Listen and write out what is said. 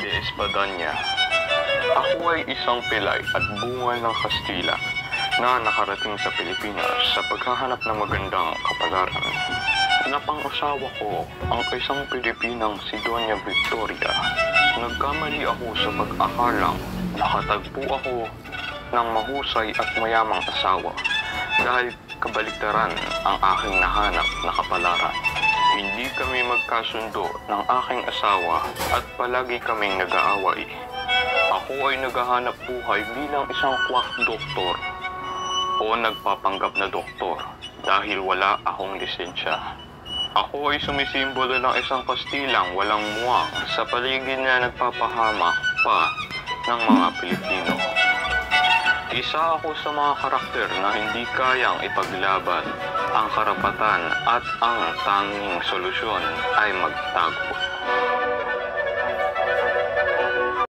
de Espadaña. Ako ay isang pilay at bunga ng Kastila na nakarating sa Pilipinas sa paghahanap ng magandang kapalaran. Napang-asawa ko ang isang Pilipinang si Doña Victoria. Nagkamali ako sa pag-akalang nakatagpo ako ng mahusay at mayamang asawa dahil kabaliktaran ang aking nahanap na kapalaran. Hindi kami magkasundo ng aking asawa at palagi kaming nag-aaway. Ako ay naghahanap buhay bilang isang quack doktor o nagpapanggap na doktor dahil wala akong lisensya. Ako ay sumisimbolo ng isang Kastilang walang muwang sa paligid na nagpapahamak pa ng mga Pilipino. Isa ako sa mga karakter na hindi kayang ipaglaban ang karapatan at ang tanging solusyon ay magtago.